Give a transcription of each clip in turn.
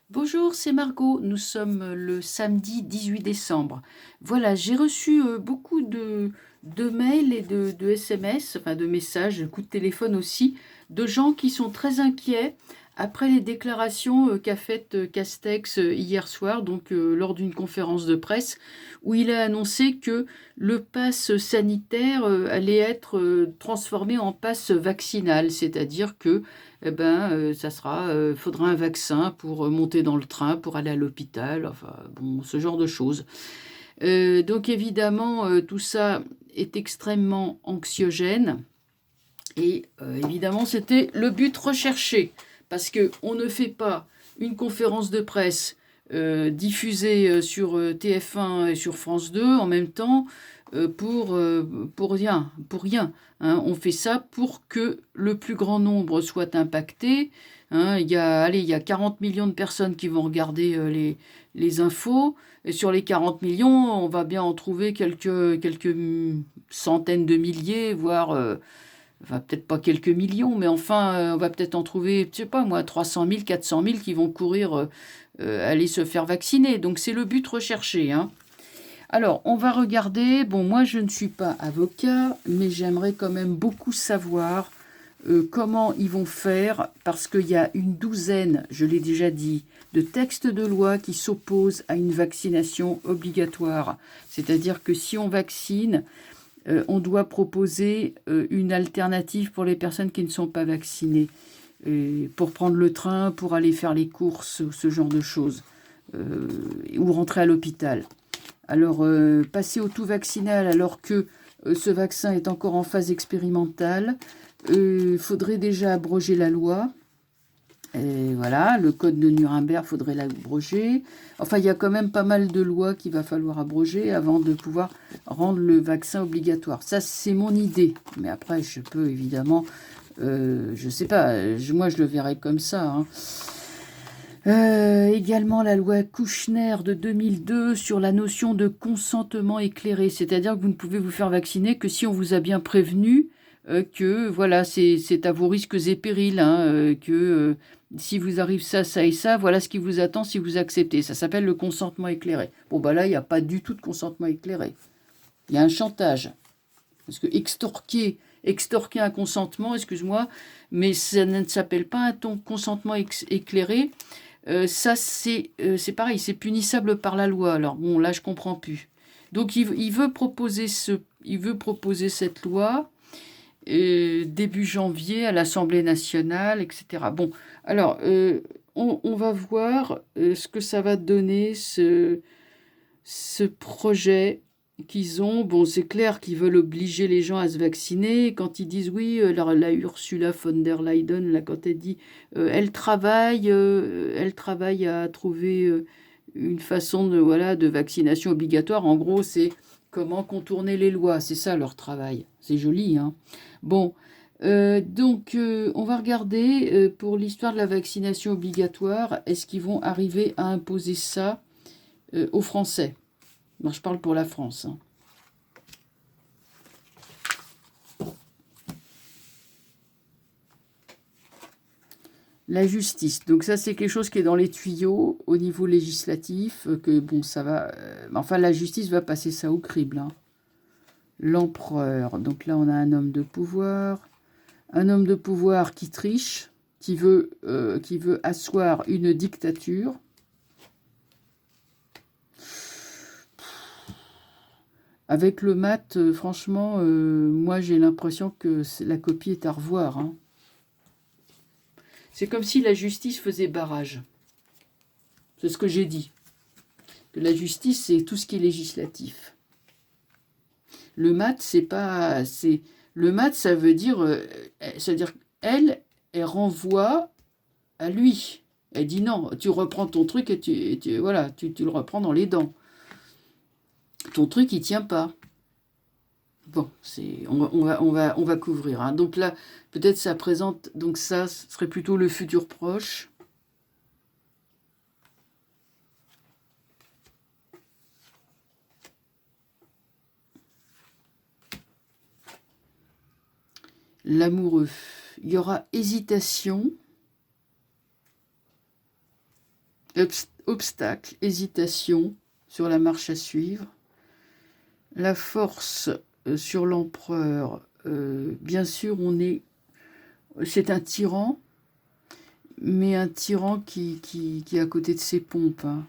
Bonjour, c'est Margot. Nous sommes le samedi 18 décembre. Voilà, j'ai reçu beaucoup de mails et de SMS, enfin de messages, de coups de téléphone aussi, de gens qui sont très inquiets après les déclarations qu'a faites Castex hier soir, donc lors d'une conférence de presse, où il a annoncé que le pass sanitaire allait être transformé en pass vaccinal, c'est-à-dire que faudra un vaccin pour monter dans le train, pour aller à l'hôpital, enfin bon, ce genre de choses. Donc évidemment, tout ça est extrêmement anxiogène et évidemment, c'était le but recherché parce qu'on ne fait pas une conférence de presse diffusée sur TF1 et sur France 2 en même temps pour rien, pour rien. Hein. On fait ça pour que le plus grand nombre soit impacté. Hein. Il y a 40 millions de personnes qui vont regarder les infos. Et sur les 40 millions, on va bien en trouver quelques centaines de milliers, voire enfin, peut-être pas quelques millions, mais enfin, on va peut-être en trouver, je sais pas moi, 300 000, 400 000 qui vont courir aller se faire vacciner. Donc c'est le but recherché. Hein. Alors, on va regarder. Bon, moi, je ne suis pas avocat, mais j'aimerais quand même beaucoup savoir comment ils vont faire, parce qu'il y a une douzaine, je l'ai déjà dit, de textes de loi qui s'opposent à une vaccination obligatoire. C'est-à-dire que si on vaccine, on doit proposer une alternative pour les personnes qui ne sont pas vaccinées, pour prendre le train, pour aller faire les courses, ce genre de choses, ou rentrer à l'hôpital. Alors, passer au tout vaccinal alors que ce vaccin est encore en phase expérimentale, il faudrait déjà abroger la loi. Et voilà, le code de Nuremberg, faudrait l'abroger. Enfin, il y a quand même pas mal de lois qu'il va falloir abroger avant de pouvoir rendre le vaccin obligatoire. Ça, c'est mon idée. Mais après, je peux évidemment, je sais pas, moi je le verrais comme ça. Hein. Également la loi Kouchner de 2002 sur la notion de consentement éclairé, c'est-à-dire que vous ne pouvez vous faire vacciner que si on vous a bien prévenu que voilà, c'est à vos risques et périls, hein, que si vous arrive ça, ça et ça, voilà ce qui vous attend si vous acceptez. Ça s'appelle le consentement éclairé. Bon, bah là, il n'y a pas du tout de consentement éclairé. Il y a un chantage. Parce que extorquer un consentement, excuse-moi, mais ça ne s'appelle pas un consentement éclairé. Ça, c'est pareil, c'est punissable par la loi. Alors bon, là, je comprends plus. Donc, il veut proposer cette loi début janvier à l'Assemblée nationale, etc. Bon, alors, on va voir ce que ça va donner, ce projet qu'ils ont. Bon, c'est clair qu'ils veulent obliger les gens à se vacciner. Quand ils disent oui, la Ursula von der Leyen, là, quand elle dit elle travaille à trouver une façon de, voilà, de vaccination obligatoire. En gros, c'est comment contourner les lois. C'est ça leur travail. C'est joli, hein. Bon, on va regarder pour l'histoire de la vaccination obligatoire. Est-ce qu'ils vont arriver à imposer ça aux Français? Moi, je parle pour la France. Hein. La justice. Donc ça, c'est quelque chose qui est dans les tuyaux au niveau législatif. Que bon, ça va. Enfin, la justice va passer ça au crible. Hein. L'empereur. Donc là, on a un homme de pouvoir. Un homme de pouvoir qui triche, qui veut asseoir une dictature. Avec le mat, franchement, moi j'ai l'impression que la copie est à revoir. Hein. C'est comme si la justice faisait barrage. C'est ce que j'ai dit. Que la justice, c'est tout ce qui est législatif. Le mat, c'est pas. Le mat, ça veut dire. C'est-à-dire elle renvoie à lui. Elle dit non, tu reprends ton truc et tu le reprends dans les dents. Ton truc, il tient pas. Bon, on va couvrir. Hein. Donc là, peut-être ça présente. Donc ça, ce serait plutôt le futur proche. L'amoureux. Il y aura hésitation. Obstacle, hésitation sur la marche à suivre. La force sur l'empereur, bien sûr, c'est un tyran, mais un tyran qui est à côté de ses pompes. Hein.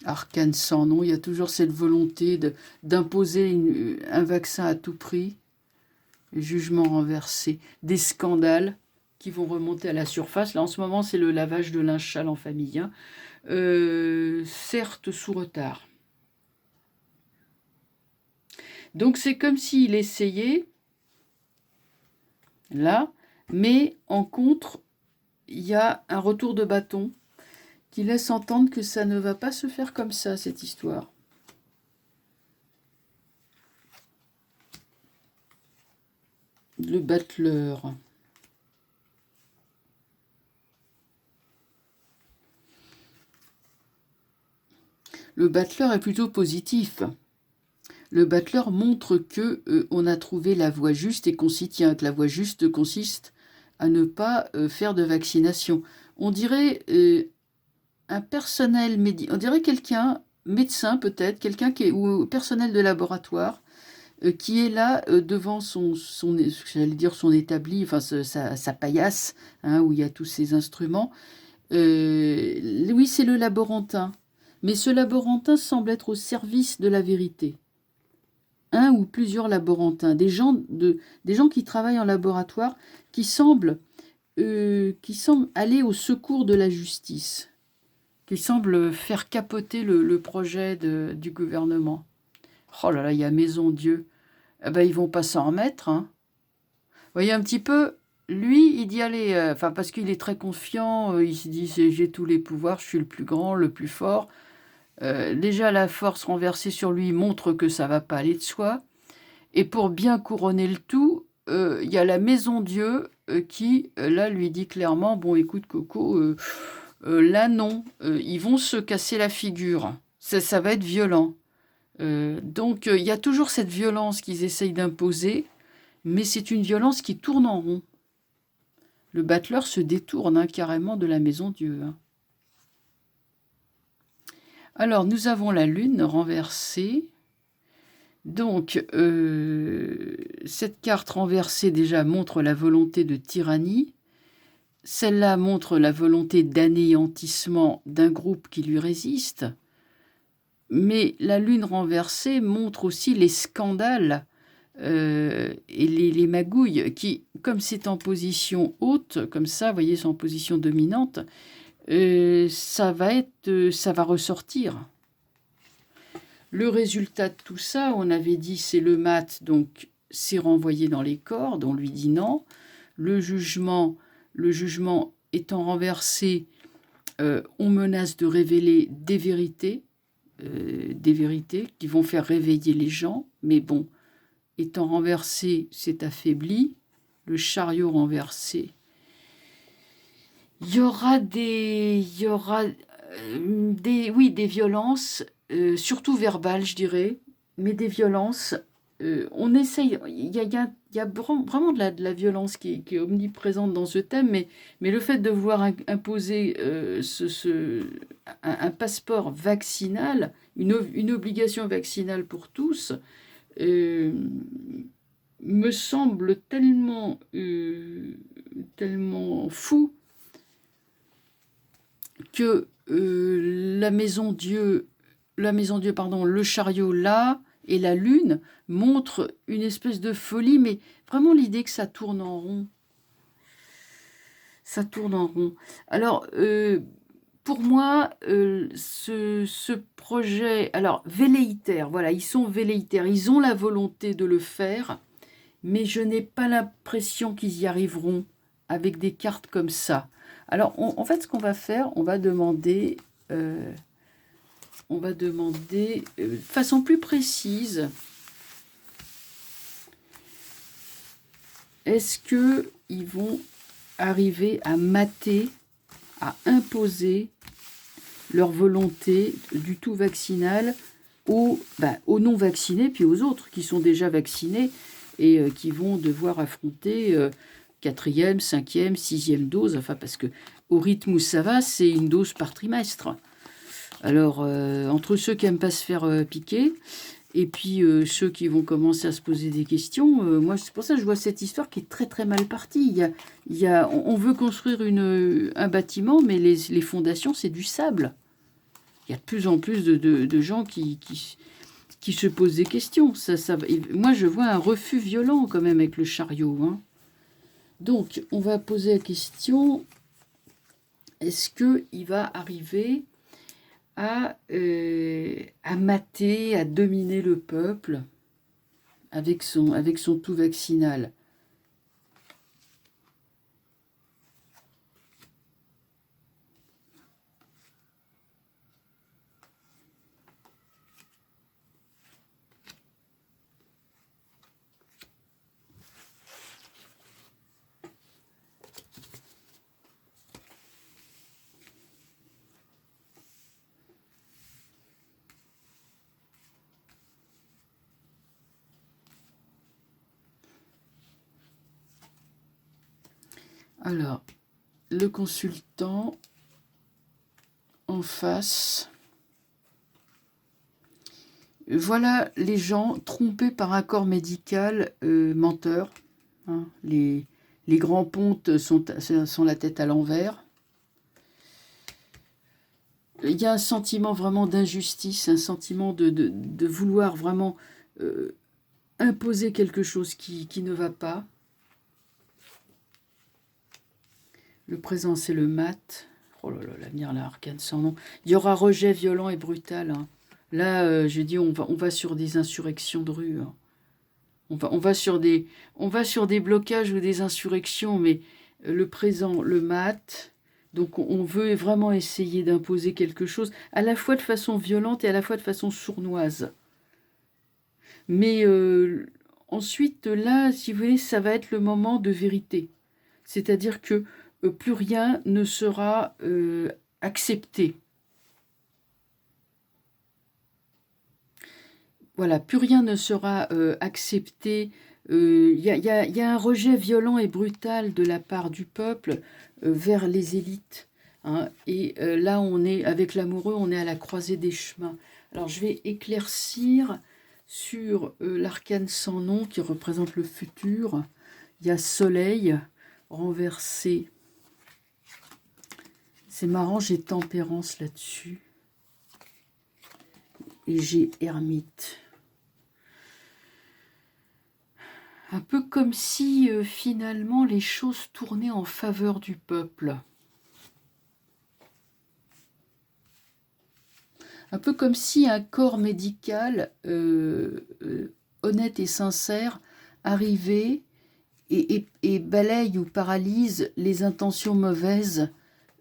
Arcane sans nom, il y a toujours cette volonté d'imposer un vaccin à tout prix. Jugement renversé. Des scandales qui vont remonter à la surface. Là, en ce moment, c'est le lavage de linge sale en famille. Hein. Certes, sous retard. Donc, c'est comme s'il essayait, là, mais en contre, il y a un retour de bâton qui laisse entendre que ça ne va pas se faire comme ça, cette histoire. Le battleur. Le battleur est plutôt positif. Le battleur montre que on a trouvé la voie juste et qu'on s'y tient, que la voie juste consiste à ne pas faire de vaccination. On dirait un personnel on dirait quelqu'un, médecin peut-être, quelqu'un ou personnel de laboratoire, qui est là devant j'allais dire son établi, enfin sa paillasse, hein, où il y a tous ces instruments. Oui, c'est le laborantin. Mais ce laborantin semble être au service de la vérité. Un ou plusieurs laborantins, des gens qui travaillent en laboratoire, qui semblent aller au secours de la justice, qui semblent faire capoter le projet du gouvernement. Oh là là, il y a Maison Dieu. Eh ben, ils vont pas s'en remettre. Hein. Vous voyez un petit peu, lui, il dit allez, parce qu'il est très confiant, il se dit j'ai tous les pouvoirs, je suis le plus grand, le plus fort. Déjà, la force renversée sur lui montre que ça va pas aller de soi. Et pour bien couronner le tout, il y a la Maison Dieu qui, là, lui dit clairement, bon, écoute, Coco, là, non, ils vont se casser la figure. Ça va être violent. Donc, il y a toujours cette violence qu'ils essayent d'imposer, mais c'est une violence qui tourne en rond. Le battleur se détourne carrément de la Maison Dieu. Hein. Alors, nous avons la lune renversée. Donc, cette carte renversée déjà montre la volonté de tyrannie. Celle-là montre la volonté d'anéantissement d'un groupe qui lui résiste. Mais la lune renversée montre aussi les scandales et les magouilles qui, comme c'est en position haute, comme ça, vous voyez, c'est en position dominante, ça va ressortir. Le résultat de tout ça, on avait dit c'est le mat, donc c'est renvoyé dans les cordes, on lui dit non. Le jugement étant renversé, on menace de révéler des vérités qui vont faire réveiller les gens, mais bon, étant renversé, c'est affaibli. Le chariot renversé. Il y aura des violences, surtout verbales, je dirais, mais des violences. On essaye, il y a vraiment de la violence qui est omniprésente dans ce thème, mais le fait de vouloir imposer un passeport vaccinal, une obligation vaccinale pour tous, me semble tellement fou que la Maison Dieu, le chariot là et la lune montrent une espèce de folie, mais vraiment l'idée que ça tourne en rond. Ça tourne en rond. Alors, pour moi, ce projet, alors velléitaire, voilà, ils sont velléitaires, ils ont la volonté de le faire, mais je n'ai pas l'impression qu'ils y arriveront avec des cartes comme ça. Alors, en fait, ce qu'on va faire, on va demander de façon plus précise, est-ce qu'ils vont arriver à mater, à imposer leur volonté du tout vaccinal aux non-vaccinés, puis aux autres qui sont déjà vaccinés et qui vont devoir affronter 4e, 5e, 6e dose, enfin parce que au rythme où ça va, c'est une dose par trimestre. Alors, entre ceux qui n'aiment pas se faire piquer, et puis ceux qui vont commencer à se poser des questions, moi c'est pour ça que je vois cette histoire qui est très très mal partie. On veut construire un bâtiment, mais les fondations c'est du sable. Il y a de plus en plus de gens qui se posent des questions. Moi je vois un refus violent quand même avec le chariot. Hein. Donc on va poser la question, est-ce qu'il va arriver à mater, à dominer le peuple avec son tout vaccinal. Alors, le consultant en face. Voilà les gens trompés par un corps médical menteur. Hein, les grands pontes sont la tête à l'envers. Il y a un sentiment vraiment d'injustice, un sentiment de vouloir vraiment imposer quelque chose qui ne va pas. Le présent, c'est le mat. Oh là là, l'avenir, l'arcane sans nom. Il y aura rejet violent et brutal. Hein. Là, je dis, on va sur des insurrections de rue. Hein. On va sur des blocages ou des insurrections, mais le présent, le mat. Donc, on veut vraiment essayer d'imposer quelque chose, à la fois de façon violente et à la fois de façon sournoise. Mais ensuite, là, si vous voulez, ça va être le moment de vérité. C'est-à-dire que plus rien ne sera accepté. Voilà, plus rien ne sera accepté. Il y a un rejet violent et brutal de la part du peuple vers les élites. Hein, et là, on est, avec l'amoureux, on est à la croisée des chemins. Alors, je vais éclaircir sur l'arcane sans nom qui représente le futur. Il y a soleil renversé. C'est marrant, j'ai tempérance là-dessus. Et j'ai ermite. Un peu comme si finalement les choses tournaient en faveur du peuple. Un peu comme si un corps médical honnête et sincère arrivait et balaye ou paralyse les intentions mauvaises.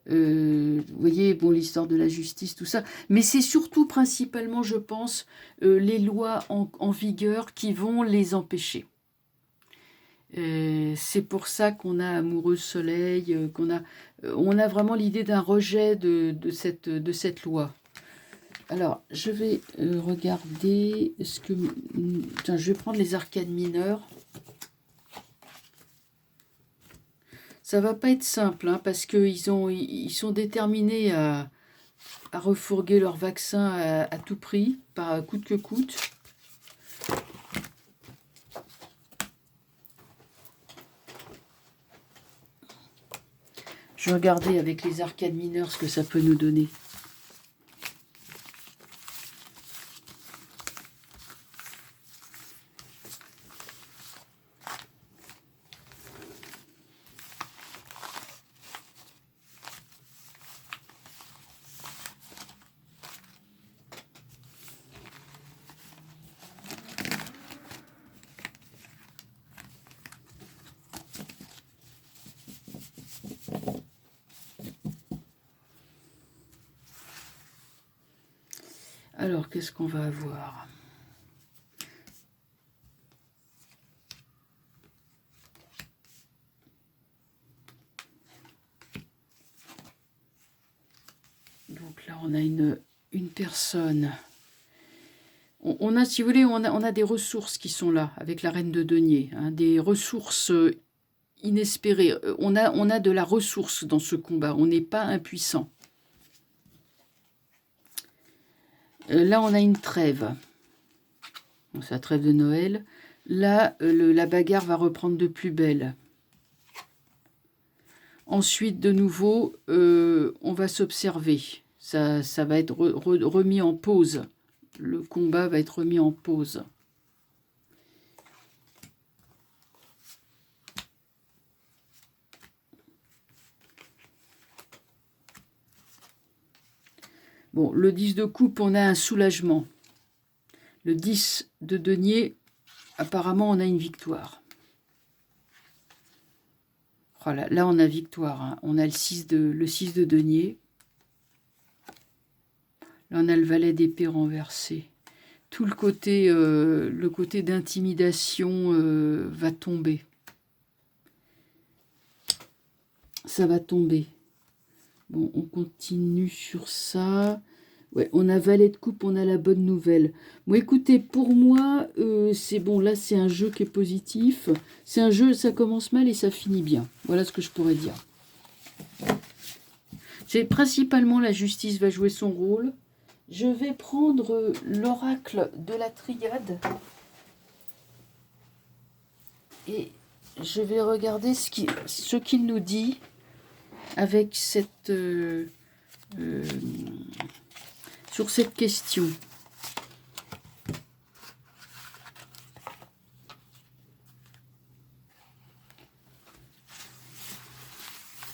Vous voyez, bon, l'histoire de la justice, tout ça. Mais c'est surtout, principalement, je pense, les lois en vigueur qui vont les empêcher. C'est pour ça qu'on a Amoureux Soleil, on a vraiment l'idée d'un rejet de cette loi. Alors, je vais regarder ce que... Tiens, je vais prendre les arcanes mineures. Ça va pas être simple, hein, parce qu'ils sont déterminés à refourguer leur vaccin à tout prix, par coûte que coûte. Je vais regarder avec les arcanes mineures ce que ça peut nous donner. Alors, qu'est-ce qu'on va avoir ? Donc là, on a une personne. On a, si vous voulez, on a des ressources qui sont là, avec la reine de denier. Hein, des ressources inespéré. On a de la ressource dans ce combat. On n'est pas impuissant. Là, on a une trêve. Bon, c'est la trêve de Noël. Là, la bagarre va reprendre de plus belle. Ensuite, de nouveau, on va s'observer. Ça va être remis en pause. Le combat va être remis en pause. Bon, le 10 de coupe, on a un soulagement. Le 10 de denier, apparemment, on a une victoire. Voilà, là, on a victoire. Hein. On a le 6 de denier. Là, on a le valet d'épée renversé. Tout le côté d'intimidation va tomber. Ça va tomber. Bon, on continue sur ça. Ouais, on a valet de coupe, on a la bonne nouvelle. Bon, écoutez, pour moi, c'est bon. Là, c'est un jeu qui est positif. C'est un jeu, ça commence mal et ça finit bien. Voilà ce que je pourrais dire. C'est principalement la justice va jouer son rôle. Je vais prendre l'oracle de la triade. Et je vais regarder ce qu'il nous dit avec cette... sur cette question.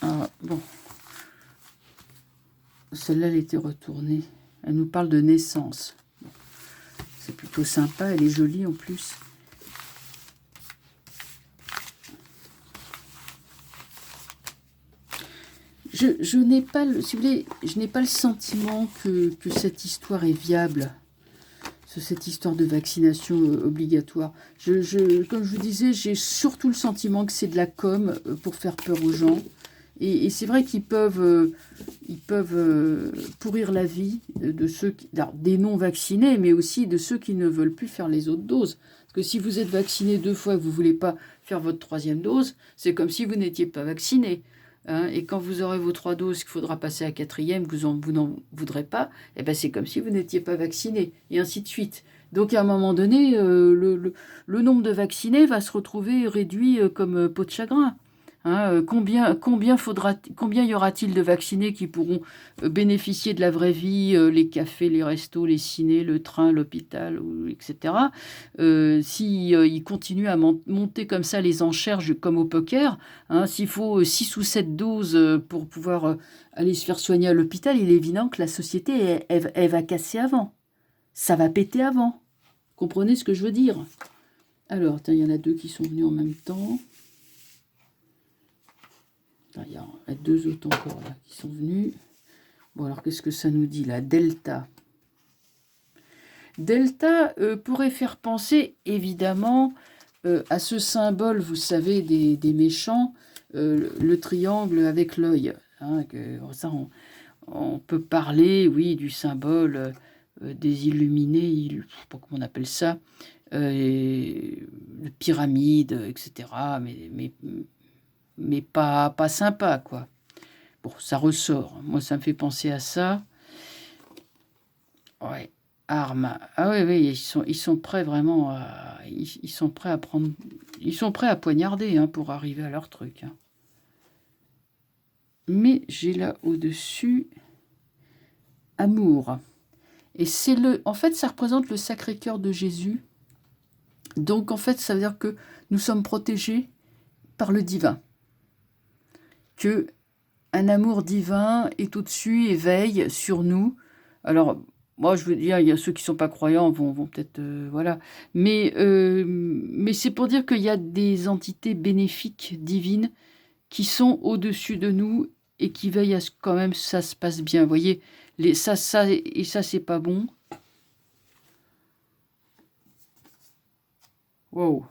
Ah, bon. Celle-là, elle était retournée. Elle nous parle de naissance. C'est plutôt sympa, elle est jolie en plus. Je n'ai pas, si vous voulez, je n'ai pas le sentiment que cette histoire est viable. Cette histoire de vaccination obligatoire. Comme je vous disais, j'ai surtout le sentiment que c'est de la com pour faire peur aux gens. Et c'est vrai qu'ils peuvent pourrir la vie de ceux des non-vaccinés, mais aussi de ceux qui ne veulent plus faire les autres doses. Parce que si vous êtes vacciné 2 fois et que vous ne voulez pas faire votre 3e dose, c'est comme si vous n'étiez pas vacciné. Hein, et quand vous aurez vos 3 doses, qu'il faudra passer à 4e, vous n'en voudrez pas, eh ben c'est comme si vous n'étiez pas vacciné, et ainsi de suite. Donc à un moment donné, le nombre de vaccinés va se retrouver réduit comme peau de chagrin. Hein, combien y aura-t-il de vaccinés qui pourront bénéficier de la vraie vie, les cafés, les restos, les cinés, le train, l'hôpital, etc. S'ils continuent à monter comme ça les enchères comme au poker, hein, s'il faut 6 ou 7 doses pour pouvoir aller se faire soigner à l'hôpital, il est évident que la société, elle va casser avant. Ça va péter avant. Comprenez ce que je veux dire? Alors, il y en a 2 qui sont venus en même temps. Il y a 2 autres encore là qui sont venus. Bon, alors qu'est-ce que ça nous dit là? Delta. Delta pourrait faire penser évidemment à ce symbole, vous savez, des méchants, le triangle avec l'œil. Hein, ça, on peut parler, oui, du symbole des illuminés, je ne sais pas comment on appelle ça, pyramide, etc. Mais pas sympa, quoi. Bon, ça ressort. Moi, ça me fait penser à ça. Ouais, armes. Ah oui, ils sont prêts vraiment à... Ils sont prêts à prendre... Ils sont prêts à poignarder hein, pour arriver à leur truc. Hein. Mais j'ai là au-dessus... Amour. Et c'est le... En fait, ça représente le Sacré-Cœur de Jésus. Donc, en fait, ça veut dire que nous sommes protégés par le divin. Que un amour divin est au-dessus et veille sur nous. Alors, moi, je veux dire, il y a ceux qui ne sont pas croyants vont peut-être... voilà. Mais c'est pour dire qu'il y a des entités bénéfiques, divines, qui sont au-dessus de nous et qui veillent à ce que quand même ça se passe bien. Vous voyez, ça, c'est pas bon. Wow.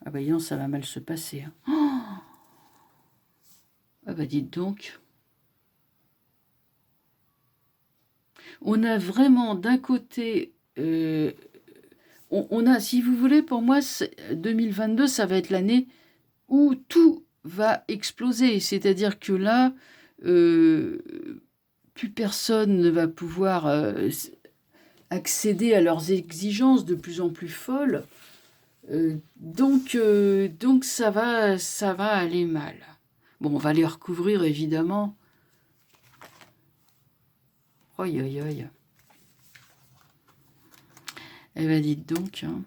Ah bah, ça va mal se passer. Hein. Oh ah bah, dites donc. On a vraiment d'un côté, on a, si vous voulez, pour moi, 2022, ça va être l'année où tout va exploser. C'est-à-dire que là, plus personne ne va pouvoir accéder à leurs exigences de plus en plus folles. Donc ça va aller mal. Bon, on va les recouvrir, évidemment. Aïe, aïe, aïe. Eh bien, dites donc. Hein.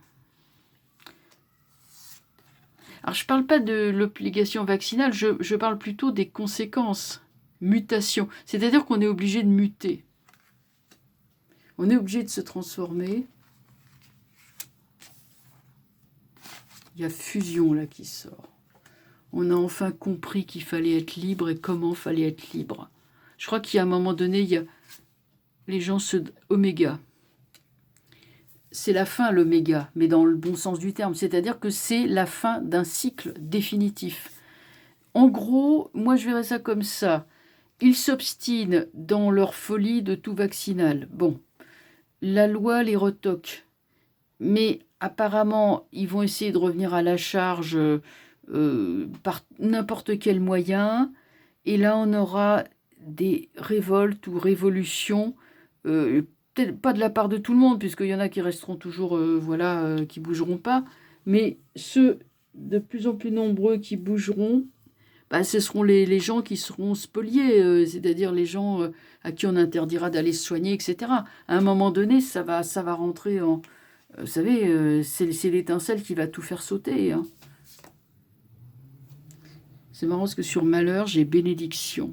Alors, je ne parle pas de l'obligation vaccinale, je parle plutôt des conséquences. Mutation. C'est-à-dire qu'on est obligé de muter. On est obligé de se transformer. Il y a fusion là qui sort. On a enfin compris qu'il fallait être libre et comment fallait être libre. Je crois qu'il y a un moment donné, il y a les gens oméga. C'est la fin l'oméga, mais dans le bon sens du terme. C'est-à-dire que c'est la fin d'un cycle définitif. En gros, moi je verrais ça comme ça. Ils s'obstinent dans leur folie de tout vaccinal. Bon, la loi les retoque. Mais apparemment, ils vont essayer de revenir à la charge par n'importe quel moyen. Et là, on aura des révoltes ou révolutions, peut-être pas de la part de tout le monde, puisqu'il y en a qui resteront toujours, qui bougeront pas. Mais ceux de plus en plus nombreux qui bougeront, bah, ce seront les gens qui seront spoliés, c'est-à-dire les gens à qui on interdira d'aller se soigner, etc. À un moment donné, ça va rentrer en... vous savez, c'est l'étincelle qui va tout faire sauter. Hein. C'est marrant parce que sur malheur, j'ai bénédiction.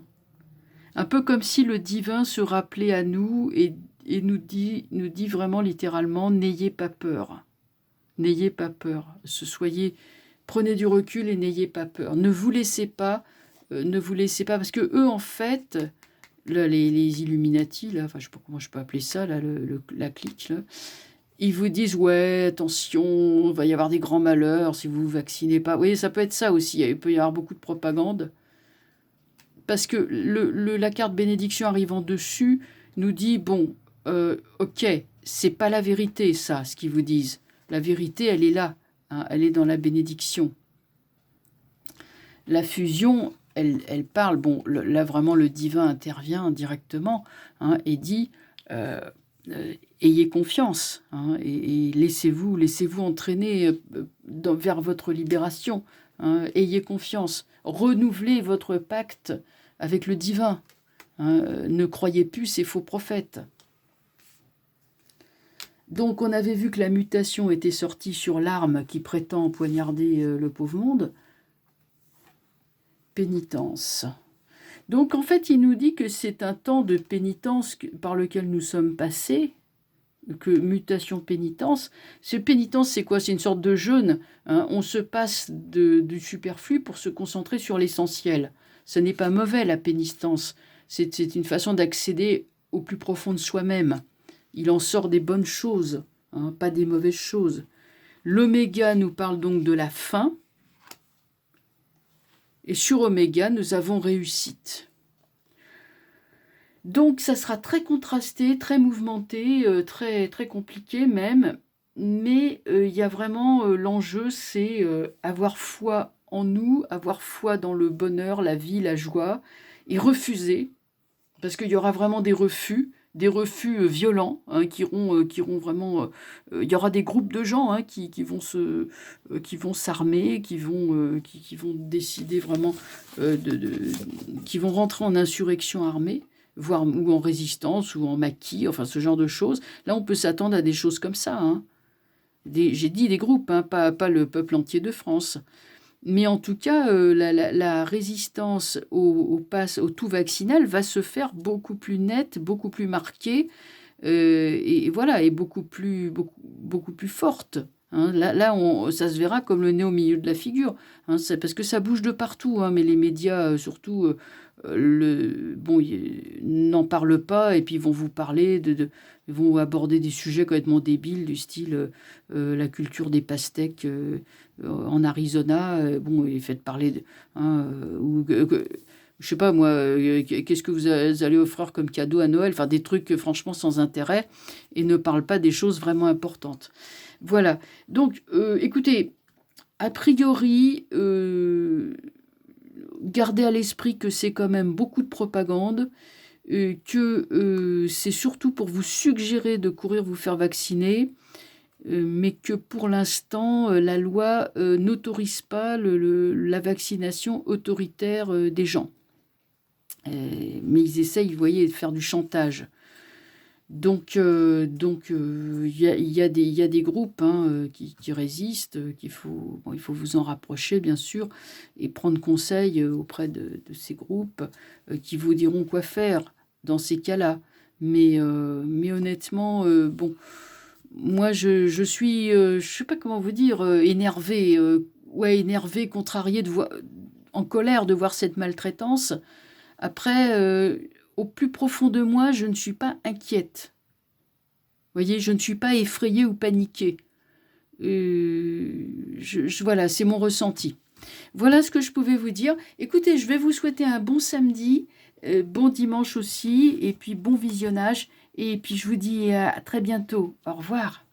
Un peu comme si le divin se rappelait à nous et nous dit vraiment littéralement, n'ayez pas peur. N'ayez pas peur. Prenez du recul et n'ayez pas peur. Ne vous laissez pas, parce que eux, en fait, là, les Illuminati, là, enfin, je sais pas comment je peux appeler ça, là, la clique, là, ils vous disent, ouais, attention, il va y avoir des grands malheurs si vous ne vous vaccinez pas. Oui, ça peut être ça aussi, il peut y avoir beaucoup de propagande. Parce que la carte bénédiction arrivant dessus nous dit, bon, ok, c'est pas la vérité, ça, ce qu'ils vous disent. La vérité, elle est là, hein, elle est dans la bénédiction. La fusion, elle parle, bon, là vraiment le divin intervient directement, hein, et dit, ayez confiance, hein, et laissez-vous entraîner vers votre libération, hein, ayez confiance, renouvelez votre pacte avec le divin, hein, ne croyez plus ces faux prophètes. Donc on avait vu que la mutation était sortie sur l'arme qui prétend poignarder le pauvre monde. Pénitence. Donc en fait il nous dit que c'est un temps de pénitence par lequel nous sommes passés, que mutation pénitence. Ce pénitence, c'est quoi? C'est une sorte de jeûne. Hein. On se passe du superflu pour se concentrer sur l'essentiel. Ce n'est pas mauvais, la pénitence. C'est une façon d'accéder au plus profond de soi-même. Il en sort des bonnes choses, hein, pas des mauvaises choses. L'oméga nous parle donc de la fin. Et sur oméga, nous avons réussite. Donc ça sera très contrasté, très mouvementé, très, très compliqué même, mais il y a vraiment l'enjeu, c'est avoir foi en nous, avoir foi dans le bonheur, la vie, la joie, et refuser, parce qu'il y aura vraiment des refus violents, hein, qui iront vraiment... il y aura des groupes de gens, hein, qui vont s'armer, qui vont décider vraiment, qui vont rentrer en insurrection armée, voire ou en résistance, ou en maquis, enfin ce genre de choses. Là, on peut s'attendre à des choses comme ça. Hein. J'ai dit des groupes, hein, pas le peuple entier de France. Mais en tout cas, la résistance au tout vaccinal va se faire beaucoup plus nette, beaucoup plus marquée, et voilà, et beaucoup plus forte. Hein. Là ça se verra comme le nez au milieu de la figure, hein, parce que ça bouge de partout, hein, mais les médias, surtout, n'en parlent pas, et puis ils vont vous parler ils vont aborder des sujets complètement débiles du style la culture des pastèques en Arizona. Bon, et faites parler je sais pas moi, qu'est-ce que vous allez offrir comme cadeau à Noël, enfin des trucs franchement sans intérêt, et ne parlent pas des choses vraiment importantes. Voilà, donc écoutez, a priori, gardez à l'esprit que c'est quand même beaucoup de propagande, que c'est surtout pour vous suggérer de courir vous faire vacciner, mais que pour l'instant, la loi n'autorise pas la vaccination autoritaire des gens. Mais ils essayent, vous voyez, de faire du chantage. Donc, il y a des groupes qui résistent, il faut vous en rapprocher, bien sûr, et prendre conseil auprès de ces groupes qui vous diront quoi faire dans ces cas-là. Mais honnêtement, bon, moi, je suis, je sais pas comment vous dire, énervée, énervée, contrariée, en colère de voir cette maltraitance. Après, au plus profond de moi, je ne suis pas inquiète. Vous voyez, je ne suis pas effrayée ou paniquée. Voilà, c'est mon ressenti. Voilà ce que je pouvais vous dire. Écoutez, je vais vous souhaiter un bon samedi, bon dimanche aussi, et puis bon visionnage. Et puis je vous dis à très bientôt. Au revoir.